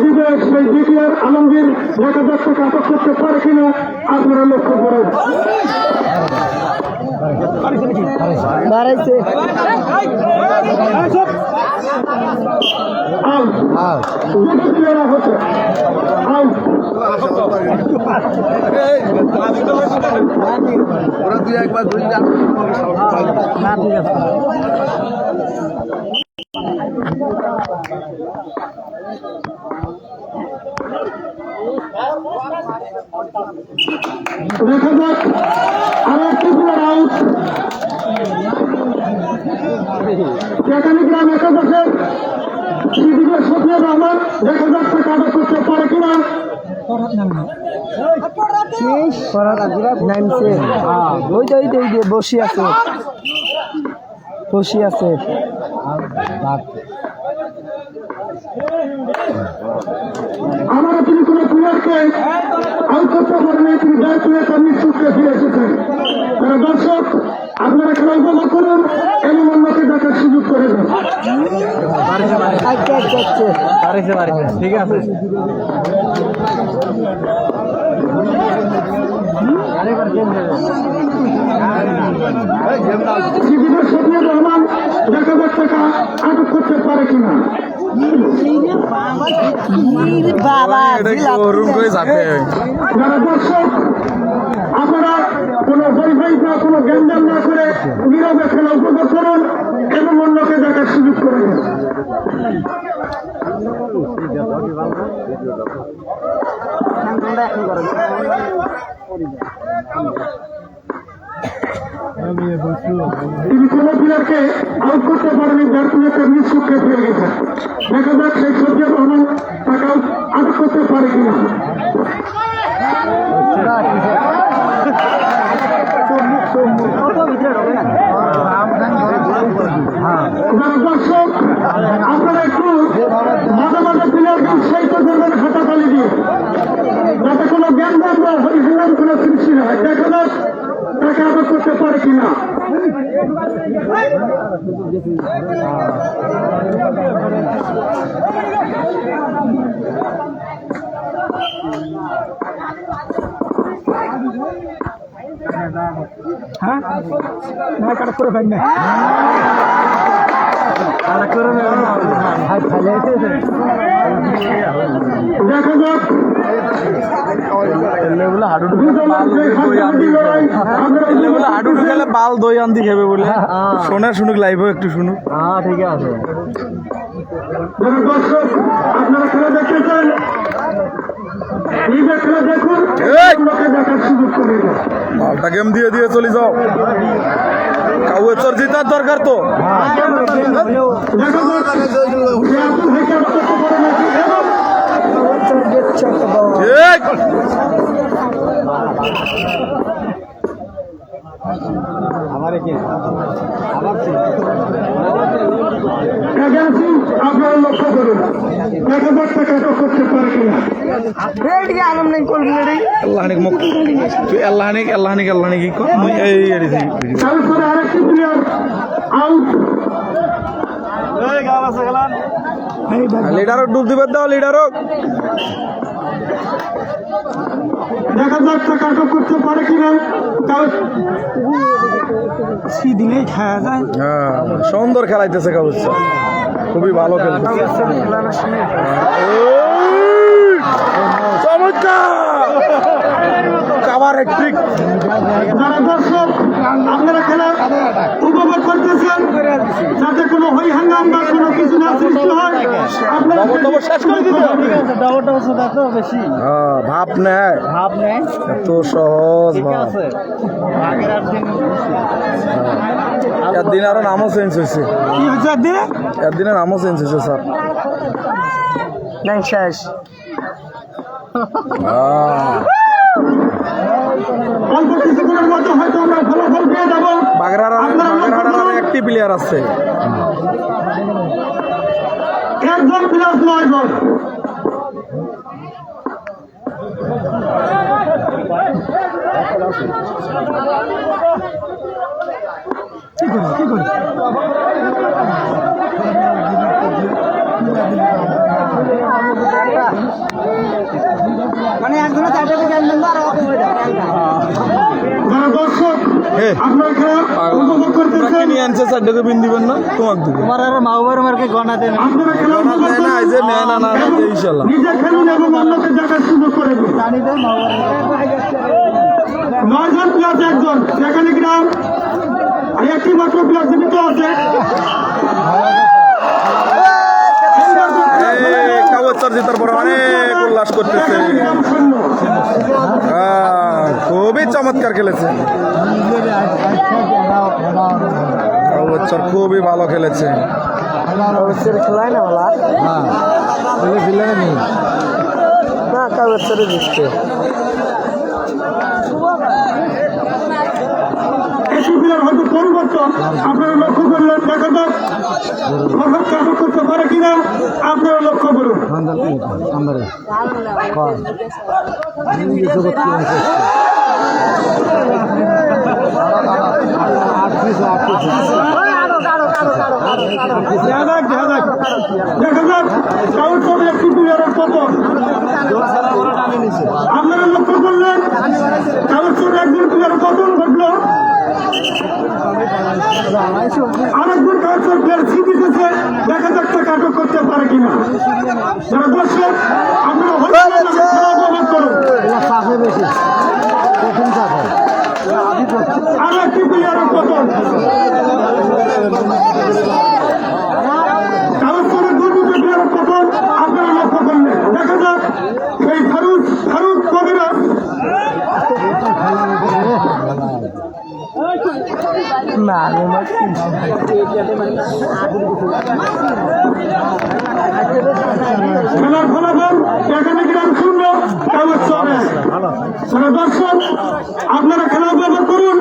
দিবে সেই দ্বিতীয় আলমগীর দেখা যাচ্ছে আটক করতে পারে কিনা আপনারা লক্ষ্য করেন। ওরা দুই একবার ধরে দেখা যাক আর একটি প্লেয়ার আউট। কেকানি গ্রাম একাদশের সিদ্দিকুর সফিয়া রহমান দেখা যাচ্ছে কাটা করতে পারে কিনা। বসে আছে আমরা তিনি কোন প্লেয়ারকে আউট করতে পারেনি, তিনি ব্যাট প্লেয়ারটা নিশ্চিতকে ফিরে এসেছেন। তারা দর্শক আপনারা খেলা উপভোগ করুন এবং অন্যকে দেখার সুযোগ করে দেন। ঠিক আছে সিদ্দিকুর সফিয়া রহমান দেখা যাচ্ছে আটক করতে পারে কিনা। যারা দর্শক আপনারা কোনো হইহই বা কোনো গ্যাঞ্জাম না করে নীরবে খেলা উপভোগ করুন এবং অন্যকে দেখার সুযোগ করে দেন। তিনি কোন প্লেয়ারকে আউট করতে পারেনি, ব্যাট প্লেয়ারকে নিঃসুখে ফিরে গেছেন। দেখা যাক সেই সফিয়া রহমান তাকে আউট করতে পারে কিনা। যারা দর্শক আপনারা একটু মাঝে মাঝে প্লেয়ারকে উৎসাহিত করবেন হাতাতালি দিয়ে, যাতে কোনো জ্ঞান বা হরিহরণ কোনো সৃষ্টি হয়। দেখা যাক তাকে আটক করতে পারে কিনা। হ্যাঁ না কাটা করে ফেল না দেখা যাক হাডু ঢুকালে বাল দই আনতে খাবে বলে শোনার শুনুক লাইভও একটু শুনুক। ঠিক আছে যারা দর্শক আপনারা খেলা দেখতে চান নিজে খেলা দেখুন, অন্যকে দেখার সুযোগ করে দেন। বালটা গেম দিয়ে দিয়ে চলে যাও, কাউয়ে চোর জিতার দরকার তো। দেখা যাক যে আব্দুল ভাইকে আটক করতে পারে নাকি। আপনারা লক্ষ্য করুন দেখা যাক তাকে আটক করতে পারে কিনা। তারপরে আরেকটি প্লেয়ার আউট। লিডারক ডুব দিবে দাও, লিডারক দেখা যাক তাকে আটক করতে পারে কিনা। দিনেই খাওয়া যায়। হ্যাঁ সুন্দর খেলাইতেছে কাউস, খুবই ভালো খেলতেছে। যারা দর্শক আপনারা খেলা উপভোগ করতেছেন, যাতে কোনো হই হাঙ্গাম বা কোনো কিছু না সৃষ্টি হয় আপনারা শেষ করে দিতে বেশি ভাব নেয়, এত সহজ ভাব। একদিন আরো নামও চেঞ্জ হয়েছে, একদিনের নামও চেঞ্জ হয়েছে স্যার। শেষ অল্প কিছুক্ষণের মধ্যে হয়তো আমরা ফলাফল পেয়ে যাবো। বাগেরহাটের একটি প্লেয়ার আছে, একজন প্লেয়ার 9 জন। কি করি মানে একজনের চারটে ক্যান্ডেল আর যারা দর্শক আপনারা খেলা উপভোগ করতেছেন, নিয়ে আনছে চারটাকে বিন দিবেন না তোমার দিবে তোমার আর মা বাবার মার্কে গনা দেন আপনারা খেলা উপভোগ নেয় না, এই যে নেয় না, না, এবং ইনশাল্লাহ। নিজে খেলুন এবং অন্যকে দেখার সুযোগ করে দিন। জানি দেন মা বাবার 9 জন প্লেয়ার একজন, সেখানে গ্রাম একটি মাত্র প্লেয়ার জীবিত আছে। কাগজ জেতার পর অনেক উল্লাস করতেছে। গ্রাম শূন্য। খুবই চমৎকার খেলেছে কাগজ খুবই ভালো খেলেছে। খেলায় না বলা হ্যাঁ খেলে নেই না কাগজ ছেড়ে দিচ্ছে একটি প্লেয়ার হয়তো পরিবর্তন আপনারা লক্ষ্য করলেন, দেখা যাক কাজ করতে পারে কিনা আপনারা লক্ষ্য করুন। দেখা যাক কারোর সঙ্গে একটি প্লেয়ারের পতন আপনারা লক্ষ্য করলেন, কারোর সঙ্গে একজন প্লেয়ারের পতন ঘটলো, আরেকজন কাউন্সিলর প্লেয়ার ছিট দিতেছে, দেখা যাক তা কাটক করতে পারে কিনা। যারা দর্শক আপনারা উপভোগ করুন। আরো একটি প্লেয়ারের পতন, কাউন্সিলরের দুটি প্লেয়ারের পতন আপনারা লক্ষ্য করলেন। দেখা যাক সেই ফারুক কবিরা খেলার ফলাফল এখানে গ্রাম শূন্য কাগজ চলে। দর্শক আপনারা খেলা উপভোগ করুন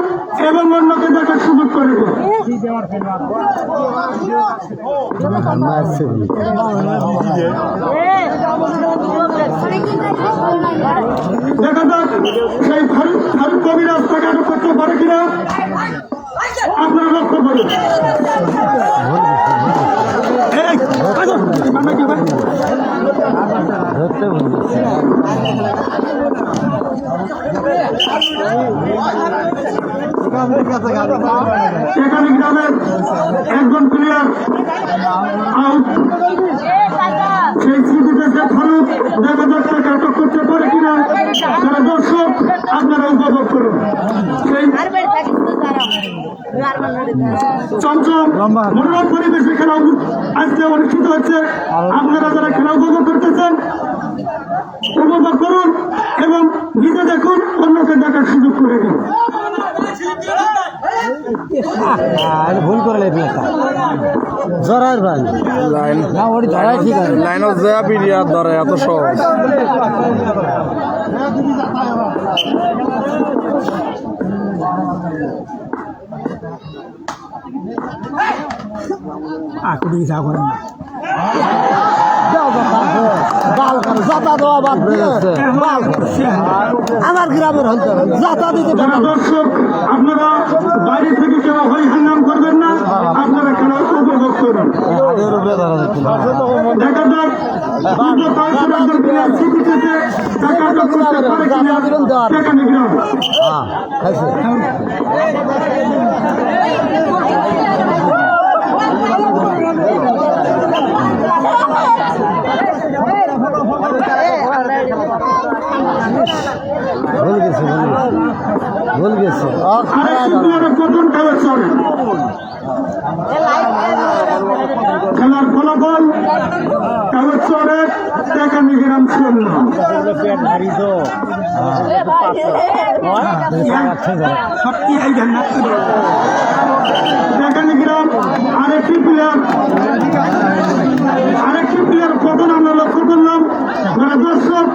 এবং অন্যকে দেখার সুযোগ করে দিন। দেখা যাক সেই ফারুক কবিরাজ তাকে আটক করতে পারে কিনা আপনারা লক্ষ্য করুন। এখানে গ্রামের একজন প্লেয়ার আউট, সেই স্মৃতিতে ফারুক দেখা যাক তাকে আটক করতে পারে কিনা যারা দর্শক আপনারা উপভোগ করুন। সেই চমচম মনোরম পরিবেশে খেলা আজকে অনুষ্ঠিত হচ্ছে। আপনারা যারা খেলা উপভোগ করতেছেন উপভোগ করুন এবং নিজে দেখুন, অন্যকে দেখার সুযোগ করে দিন। ভুল করে জরার ভাই লাইন না ওটি ধরাই ঠিক আছে লাইনও যা পিরিয়ার ধরে এত সহজ। আকুড়ি যা করেন না আমার গ্রামের হইতে যাতা দিতে যারা দর্শক আপনারা বাইরে থেকে কেউ হই হাঙ্গাম করবেন না, আপনারা খেলা উপভোগ করুন। দেখা যাক ভুল গেছে প্রথম খেলা চলে। খেলার ফলাফল কাগজ চরে টাকা নিগ্রাম শূন্য। টাকা নিগ্রাম আরেকটি প্লেয়ার কখন আমরা লক্ষ্য করলাম। যারা দর্শক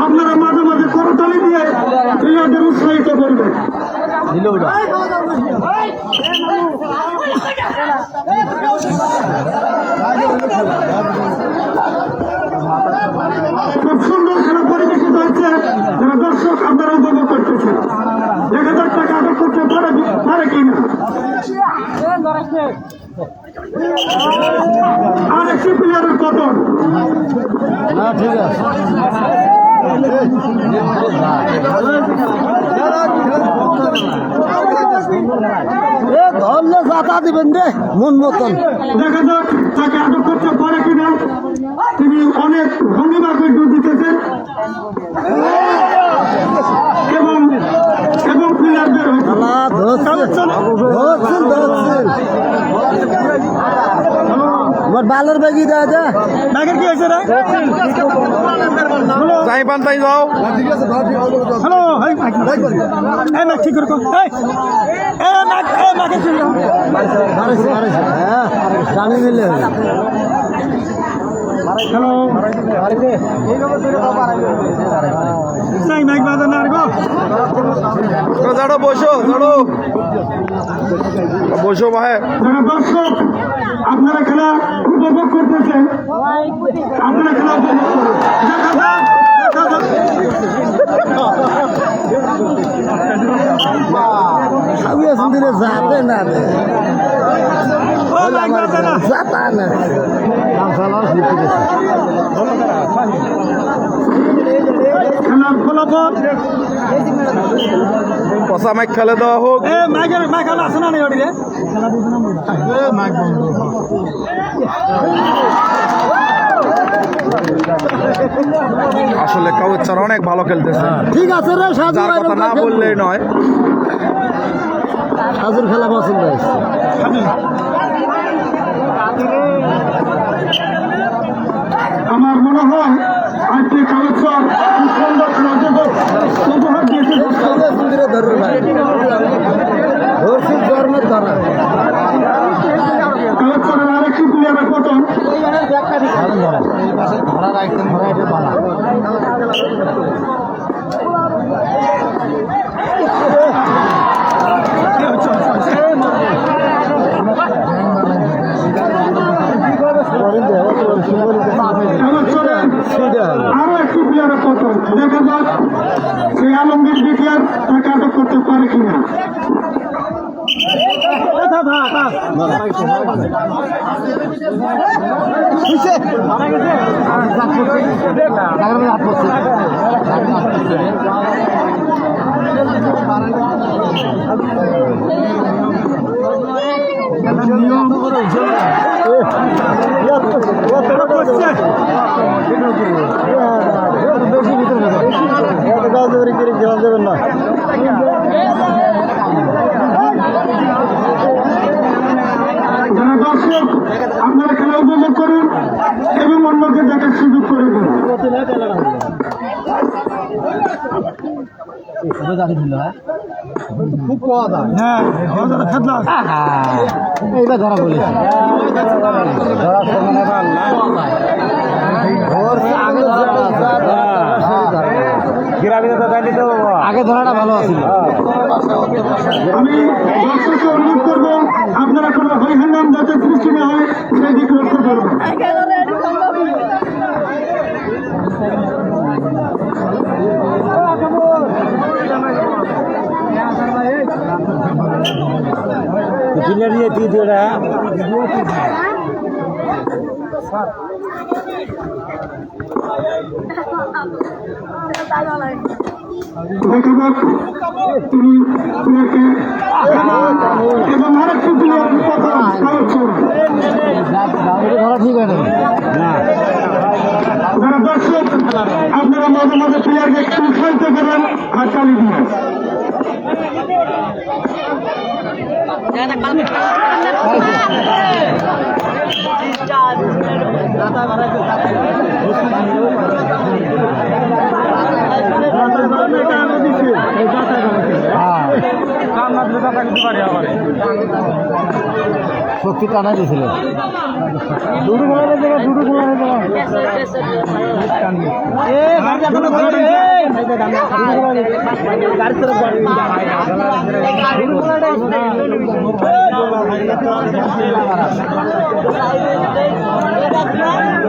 আপনারা মাঝে মাঝে করতালি দিয়ে প্লেয়ারদের উৎসাহিত করবেন। খুব সুন্দর খেলা পরিবেশিত হচ্ছে। যারা দর্শক আপনারা উপভোগ করতেছেন, দেখা যাক টাকা আটক করতে পারে কিনা। আরেকটি প্লেয়ারের পতন। না ঠিক আছে ধরলে যাতা দিবেন রে মন মতন। দেখা যাক তাকে আটক করতে পারে কিনা। তিনি অনেক ভঙ্গিমাকে ডুব দিতেছেন এবং এবং প্লেয়ারদের আমার বালের বেগি দেয় যা ব্যাগের কি হয়েছে রে? যাই পান তাই যাও। হ্যালো এই ম্যাক ঠিক করে ম্যাকে ছিল হ্যাঁ জানি নিলে হ্যালো নাই ম্যাক বাজা না আর গো দাঁড়ো বসো দাঁড়ো বসো ভাই। যারা দর্শক আপনারা খেলা উপভোগ করতেছেন, আপনারা খেলা উপভোগ করুন। দেখা যাক, দেখা যাক। আমি আসুন দিলে যাবে না রে ও ম্যাক বাজা না। যাতা না খেলার ফলাফল কষা মাইক খেলে দেওয়া হোক। ম্যাক আসে না ওটি রে আসলে কাউচার অনেক ভালো খেলতেছে, ঠিক আছে রে সাজু যার কথা না বললেই নয়। সাজুর খেলা পছন্দ হয়েছে আমার মনে হয় আজকে কালেকশন সুন্দর উপহার দিয়েছে। ধর্ষিত জন্মের দ্বারা কালেকশনের আরেকটি প্লেয়ারের পতন। আরো একটি প্লেয়ারের পতন। দেখা যাক সেই আলমগীর বিটিআর তাকে আটক করতে পারে কিনা। যাবেন না যারা দর্শক আপনারা খেলা উপভোগ করুন এবং অন্যকে দেখার সুযোগ করে দিন। খুব পাওয়া যায় হ্যাঁ এইবার ধরা বলেছে আগে ধরাটা ভালো আছিল। আমি দর্শককে অনুরোধ করবো আপনারা কোনো হরিহাঙ্গাম যাতে সৃষ্টি না হয় সেই দিক লক্ষ্য করবেন। দেখা যাক তিনি প্লেয়ারকে এবং আরেকটি প্লেয়ার কালেকশন। ধরা ঠিক হয় না যারা দর্শক আপনারা মাঝে মাঝে প্লেয়ারকে একটু খেলতে পারেন আর চালিয়ে দিন। শক্তি টানা দিয়েছিল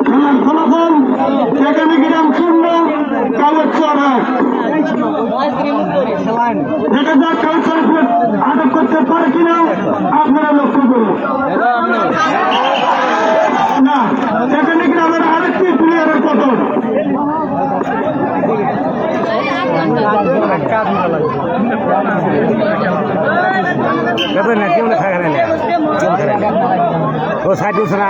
খেলার ফলাফল এখানে গ্রাম 0 কালেকশন 1। দেখা যাক কালেকশন আটক করতে পারে কিনা আপনারা লক্ষ্য করুন। না এখানে গ্রামের আরেকটি না কেউ খায় না ও সাইড দিছ না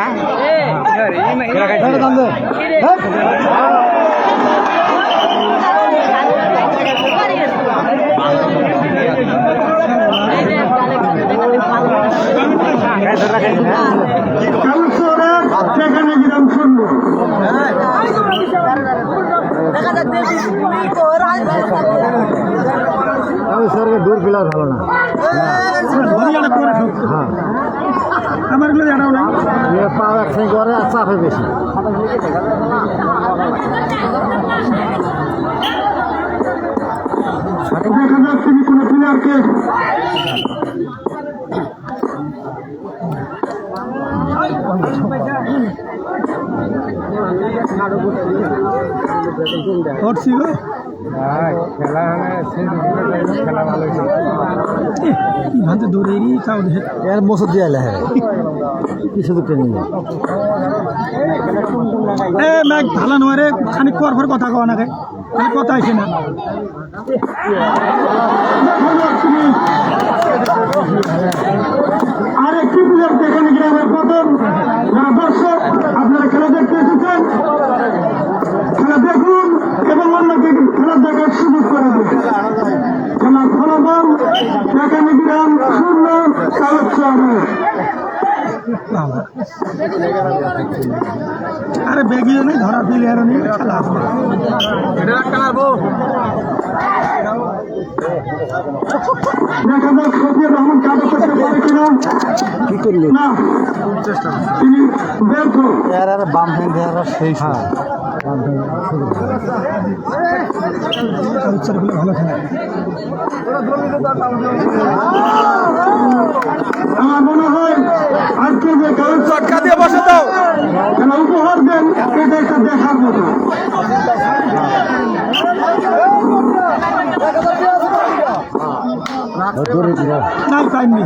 কাউন্সিলরের সেখানে গিরাম শুনবো সরকার দূর পিলার ভালো না হ্যাঁ আমার গুলো জানাও না পাও একসঙ্গে করে আর চাপে বেশি দেখা যাচ্ছে কি কোনো প্লেয়ারকে খেলা খেলা ভালো এর মসুদ দিয়ে এলে হ্যাঁ কিছু তো ট্রেনিং ভালো নয় রে খানিক পর পর কথা কওয়া নাকি খানিক কথা আইছে না আর একটি প্লেয়ার এখানে গ্রামের প্রথম যারা দর্শক আপনারা খেলা দেখতে এসেছেন খেলা দেখুন এবং অন্যকে খেলা দেখার সুযোগ করে দিন খেলার ফলাফল এখানে গ্রাম 0 কালেকশন আরে বেগিয়ে নেই ধরা প্লেয়ারও নেই খেলা দেখা যাক শফিউর রহমান কাজ করতে পারে কিনা কি করলো না তিনি ব্যর্থ এর আর বাম হ্যান্ড এর সেই হ্যাঁ ভালো খেলা আমার মনে হয় আজকে যে চটকা দিয়ে বসে দাও খেলা উপহার দেন এটা একটা দেখার মতো না টাইম নেই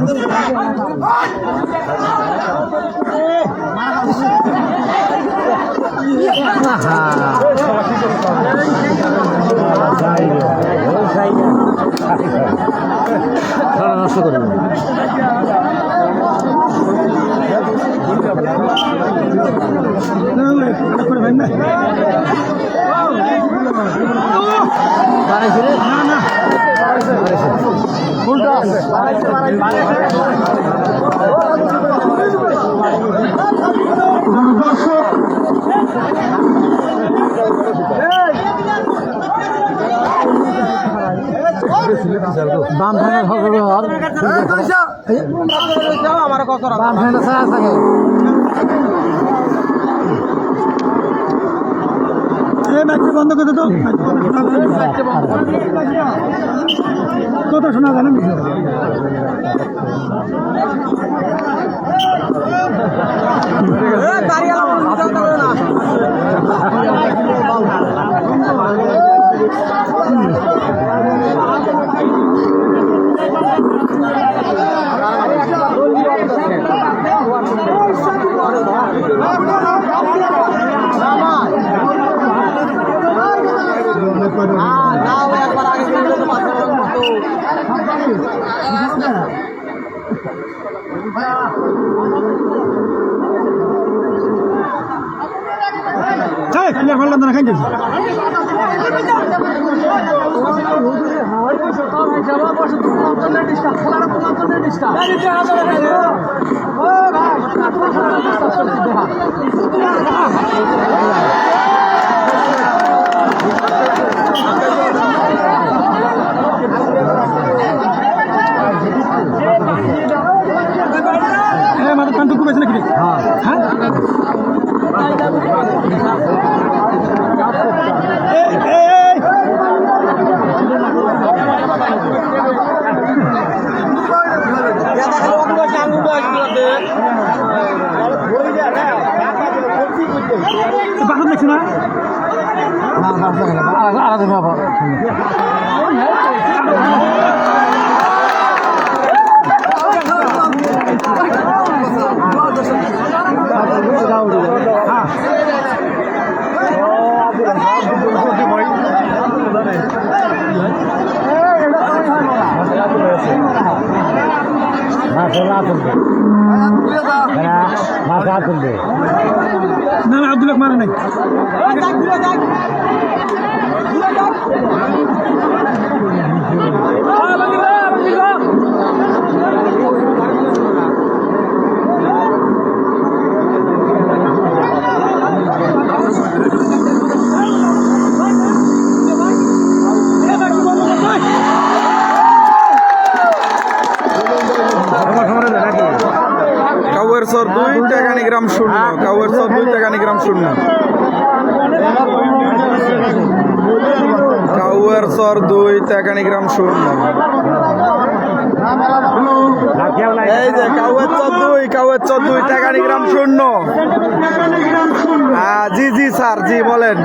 নষ্ট করে দর্শক বাম ফ্যানের হবে আর বাম ফ্যানের ছায়া থাকে বন্ধ করে তো কথা শোনা যায় না মাথার কান টুকু বেছে নাকি হ্যাঁ বাহার দেখছি না আলাদা মারবে না না আব্দুল মারে নাই কাউয়ের সর 2 টাকানি গ্রাম 0 কাউয়ের সর 2 টাকানি গ্রাম 0 কাউয়ের সর 2 টাকানি গ্রাম 0 এই যে কাউয়ের চর 2 টাকানি গ্রাম 0 হ্যাঁ জি জি স্যার জি বলেন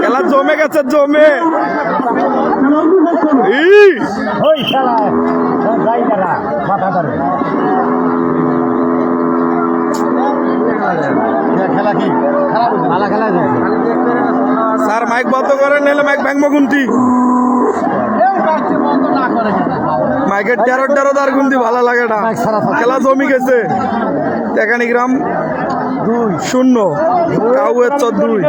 খেলা জমে গেছে জমে ওই খেলা যাই খেলা মাথা ধরে খেলা কি খেলা খেলা স্যার মাইক বন্ধ করেন নাহলে মাইক ভাঙবো গুনতি মাইকের টেরো দার গুনতি ভালো লাগে না খেলা জমি গেছে টাকানি গ্রাম 0 কাউয়ের চর 2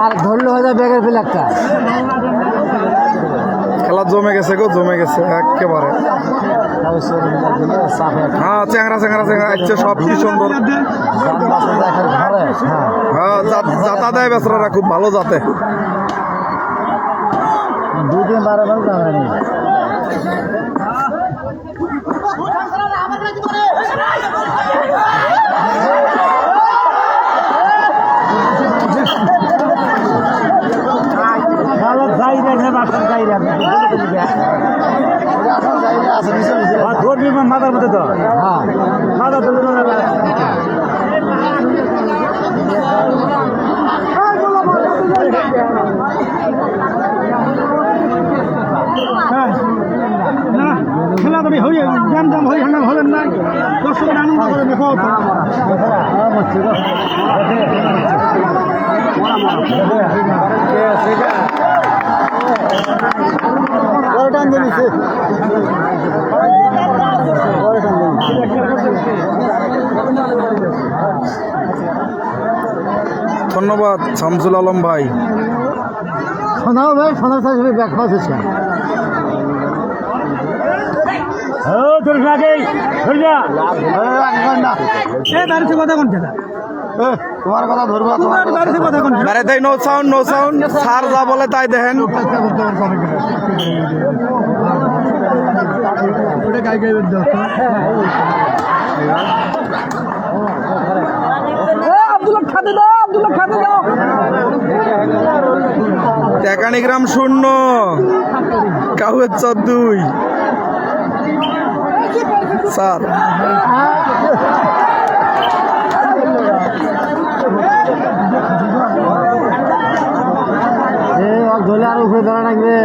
আর ধরলে হয়ে যায় ব্যাগের ফেলে একটা খেলা জমে গেছে গো জমে গেছে একেবারে হ্যাঁ চ্যাংরা ইচ্ছে সব কি সুন্দর হ্যাঁ যাতা দেয় বেচারা খুব ভালো যাতে দুদিন 12 বার ক্যামেরা নেই মাথার মধ্যে তো হ্যাঁ মাথা খেলা তবে হয়ে জ্যাম জ্যাম হয়ে হাঙ্গাম হলেন না দর্শকের আনন্দ করে দেখো ধন্যবাদ শামসুল আলম ভাই শোনাও ভাই শোনার সাথে ব্যাখ্যা হচ্ছে কথা কোন তোমার কথা ধরবো তোমার কথা কোন আরে তাই নো সাউন্ড স্যার যা বলে তাই দেখেন টাকানি গ্রাম 0 কাউয়ের চর 2 স্যার ধরে আর উপরে ধরা লাগবে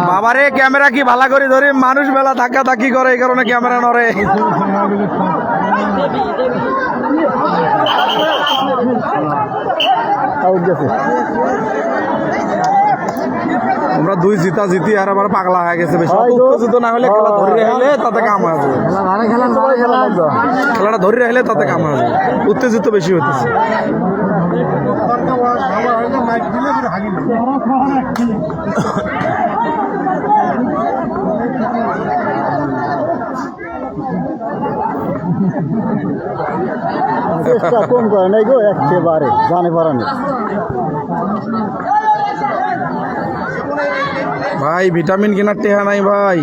বাবারে ক্যামেরা কি ভালো করে ধরে মানুষ মেলা ধাক্কা ধাক্কি করে এই কারণে ক্যামেরা নড়ে আমরা 2 জিতি আর আবার পাগলা হয়ে গেছে বেশি উত্তেজিত না হলে খেলা ধরে রাখলে তাতে কাম আসবে খেলাটা ধরে রাখলে তাতে কাম আসবে উত্তেজিত বেশি হইতেছে চেষ্টা কম করে নাই গো একেবারে জানে পারানি ভাই ভিটামিন কেনার টেহা নাই ভাই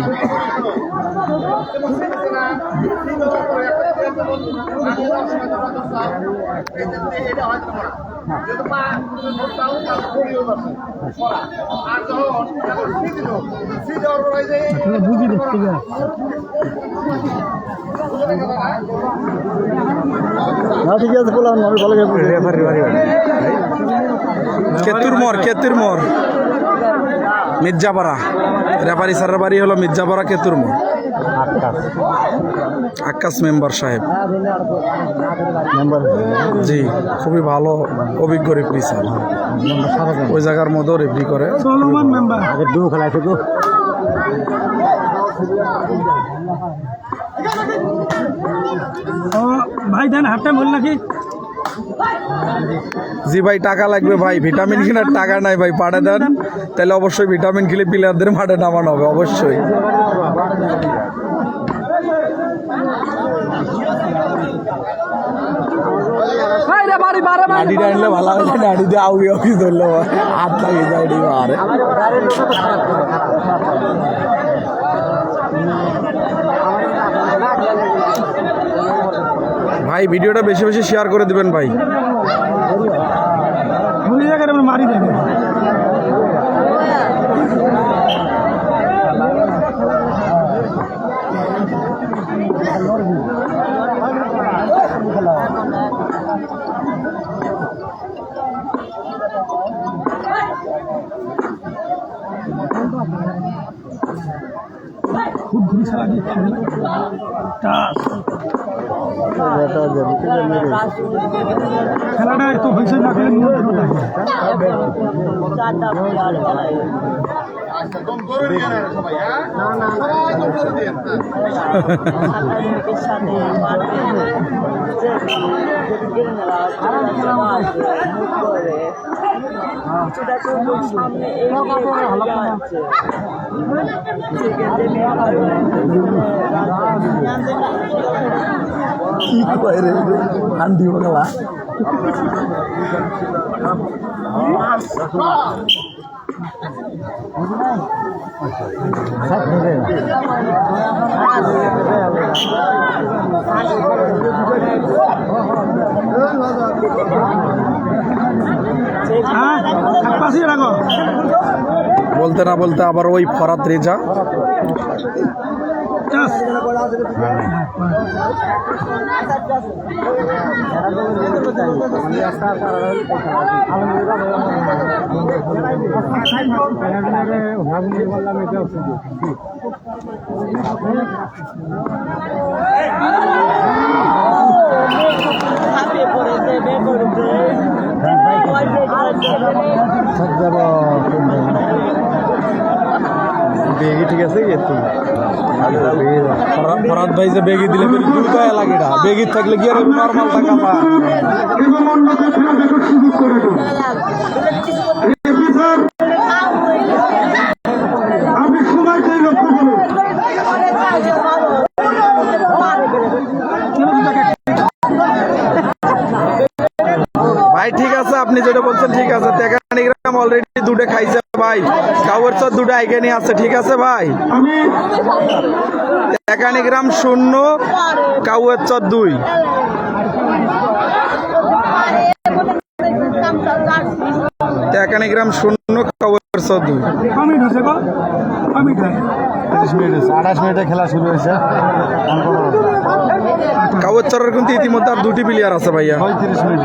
বুঝি দেখতে না ঠিক আছে বললাম আমি ভালো কেতুর মোর মির্জাপাড়া রেফারি স্যারের বাড়ি হলো মির্জাপাড়া কেতুর মোর আকাশ মেম্বার সাহেব জি, খুবই ভালো অভিজ্ঞ রেফারি স্যার, ওই জায়গার মধ্যেও রেফারি করে। ভাই দেন হাফ টাইম হল নাকি? জি ভাই, টাকা লাগবে ভাই, ভিটামিন কেনার টাকা নাই ভাই, পাঠিয়ে দেন, তাহলে অবশ্যই ভিটামিন খেলে প্লেয়ারদের মাঠে নামানো হবে অবশ্যই। নাড়িটা আনলে ভালো হবে, নাড়ি দিয়ে আউি আউি ধরলে হাত লাগিয়ে যায় আরে। ভাই ভিডিওটা বেশি বেশি শেয়ার করে দিবেন ভাই। মারি দেবে খুব ঘুরি সারা দিয়ে খেলাটা একটু হয়েছে না খেলে নিয়ন্ত্রণ আন্ডি বাংলা বলতে না বলতে আবার ওই ফরাত রেজা বেগি ঠিক আছে ফরাদ ভাই যে বেগি দিলে লাগে না, বেগি থাকলে কি আর নর্মাল টাকা পা। আপনি সময়টাই লক্ষ্য করুন। ভাই ঠিক আছে, আপনি যেটা বলছেন ঠিক আছে। তেকানিগ্রাম অলরেডি দুটো খাইছে ভাই, কাউয়ের চর দুটো আইগানি আছে, ঠিক আছে ভাই। তেকানিগ্রাম 0, কাউয়ের চর 2। তেকানিগ্রাম 0, কাউয়ের চর 2। 28 মিনিটে খেলা শুরু হয়েছে। কাউয়ের চরের কিন্তু ইতিমধ্যে আর 2টি প্লেয়ার আছে ভাইয়া। 35 মিনিট